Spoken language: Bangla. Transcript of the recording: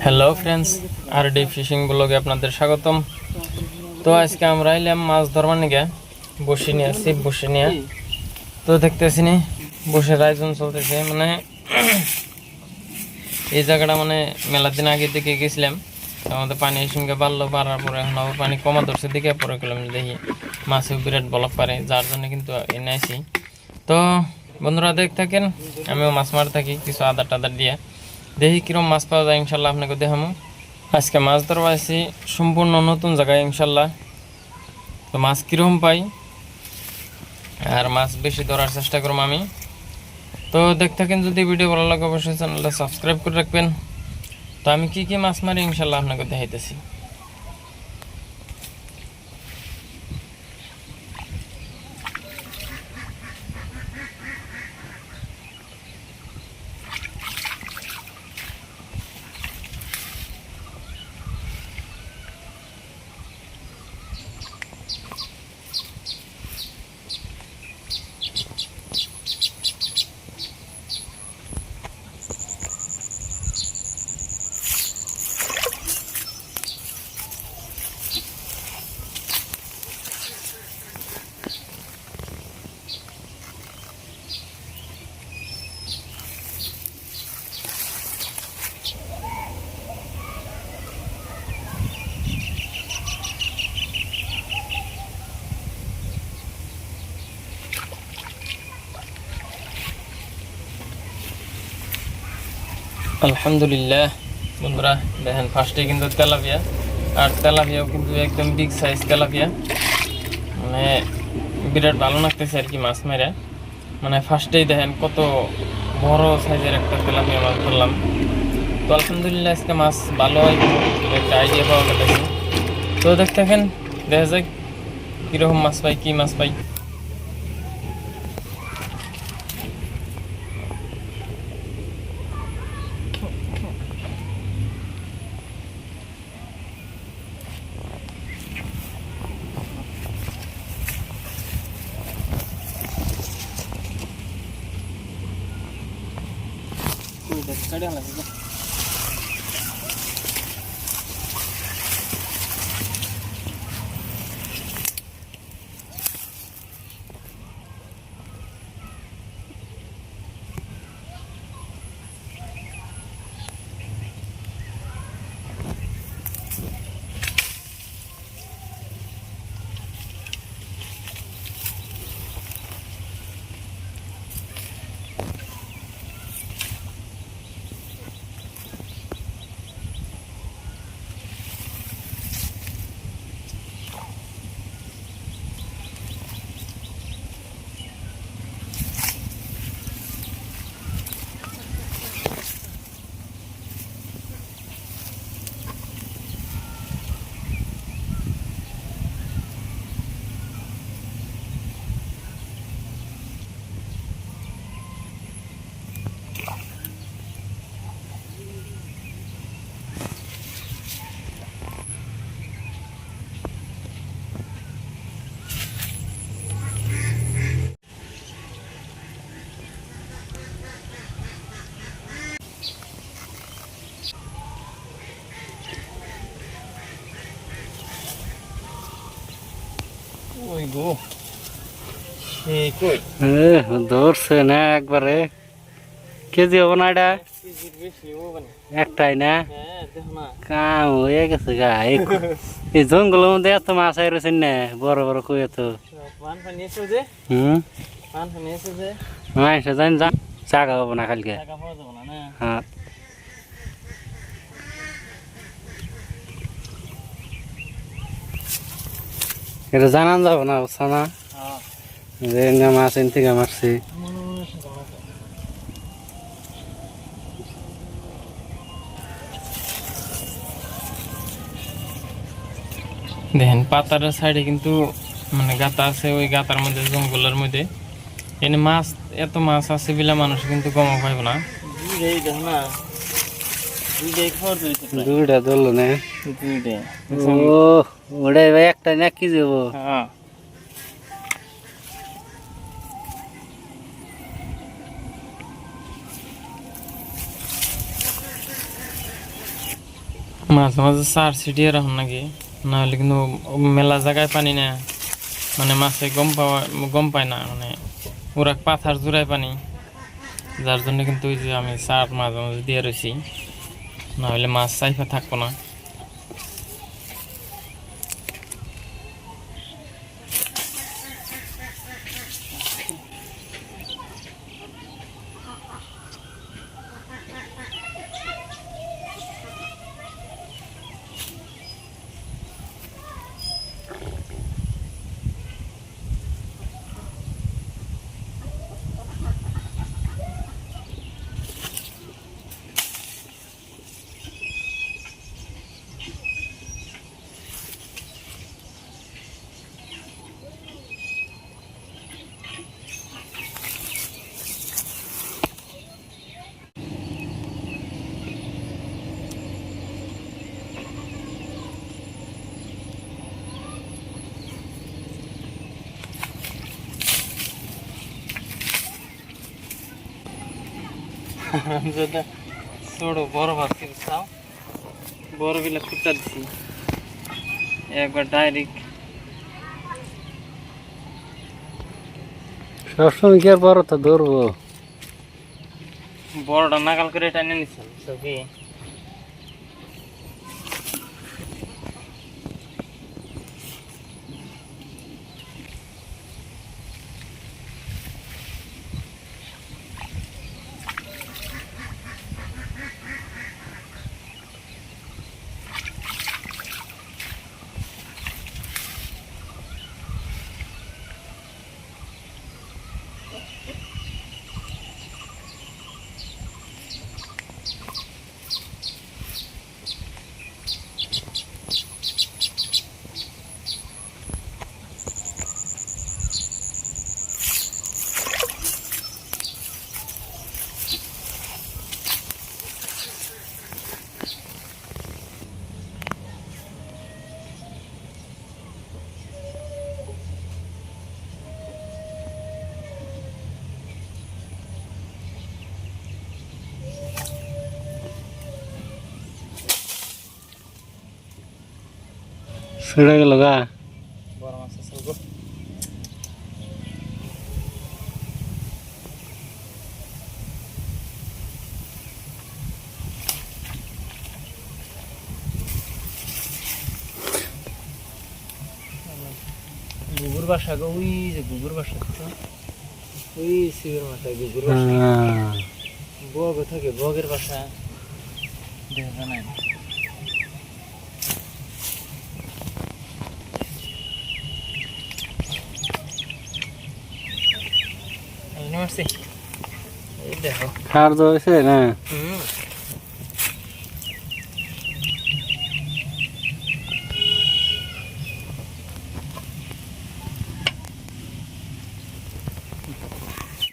হ্যালো ফ্রেন্ডস, আরডি ফিশিং ব্লগে আপনাদের স্বাগতম। তো আজকে আমরা এলাম মাছ ধরবার নিয়ে বসে নিয়ে আসছি, বসে নিয়ে তো দেখতেছি নি বসের আয়োজন চলতেছে। মানে এই জায়গাটা মানে মেলা দিন আগে দিকে গেছিলাম, আমাদের পানি সঙ্গে বাড়লো, বাড়ার পরে এখন আবার পানি কমা ধরছে দিকে পরে গেলাম দেখি মাছেও বিরাট বলক পারে, যার জন্য কিন্তু এনে আসি। তো বন্ধুরা দেখ থাকেন, আমিও মাছ মার থাকি কিছু আদার টাদার দিয়ে, দেখি কিরম মাছ পাওয়া যায়। ইনশাল্লাহ আপনাকে দেখামো। আজকে মাছ ধরবা আছি সম্পূর্ণ নতুন জায়গায় ইনশাল্লাহ। তো মাছ কিরকম পাই আর মাছ বেশি ধরার চেষ্টা করবো আমি। তো দেখ থাকেন, যদি ভিডিও ভালো লাগে অবশ্যই চ্যানেলটা সাবস্ক্রাইব করে রাখবেন। তো আমি কি কি মাছ মারি ইনশাল্লাহ আপনাকে দেখাইতেছি। আলহামদুলিল্লাহ বন্ধুরা, দেখেন ফার্স্টে কিন্তু তেলাপিয়া, আর তেলাপিয়াও কিন্তু একদম বিগ সাইজ তেলাপিয়া, মানে বিরাট ভালো লাগতেছে আর কি মাছ মেরে। মানে ফার্স্টেই দেখেন কত বড় সাইজের একটা তেলাপিয়া মাছ ধরলাম। তো আলহামদুলিল্লাহ আজকে মাছ ভালো হয়, একটা আইডিয়া পাওয়া গেছে। তো দেখতে থাকেন, দেখা যাক কীরকম মাছ পাই, কী মাছ পাই। ওই গো, ধরছে না একবারে। কেজি হবো না এটা? একটাই না, কাম হয়ে গেছে গা। এই জঙ্গলের মধ্যে এত মাছ আইরছেন না, বড় বড় কই এত। জানি জাগা হবো না কালকে। হ্যাঁ, এটা জানান যাবো না, বুঝছো না? যে মাছ এন থেকে মারছি। দেখেন পাতার সাইডে কিন্তু মানে গাতা আছে, ওই গাতার মধ্যে জঙ্গলের মধ্যে এনে মাছ, এত মাছ আছে বিলা মানুষ কিন্তু কম পাইব না। দুইটা ধরলো না? ও ওটাই ভাই, একটা না কি যাবো। মাঝে মাঝে সার ছিটিয়ে রাখুন নাকি, নাহলে কিন্তু মেলা জায়গায় পানি না, মানে মাছে গম পায় না, মানে ওরা পাথার জোড়ায় পানি, যার জন্য কিন্তু ওই যে আমি সার মাঝে মাঝে দিয়ে রয়েছি, নাহলে মাছ চাইফা থাকবো না। যেটা ছোট বড় ভাবছি, বুঝছাও, বড় বিলা কুচা দিছি একবার ডাইরেক্ট। সবসময় কি আর বড় তো ধরবো, বড়টা নাগাল করে টানে নিচ্ছেন কি। ছিঁড়ে গেল গা। বড় মাছ আছে গো। গুগুর বাসা গো, ওই যে গুগুর বাসা, ওই শিবের মাথায় গুগুর বাসা, বগ থাকে, বগের বাসা দেখা নাই। এই দেখো খার তো হয়েছে না।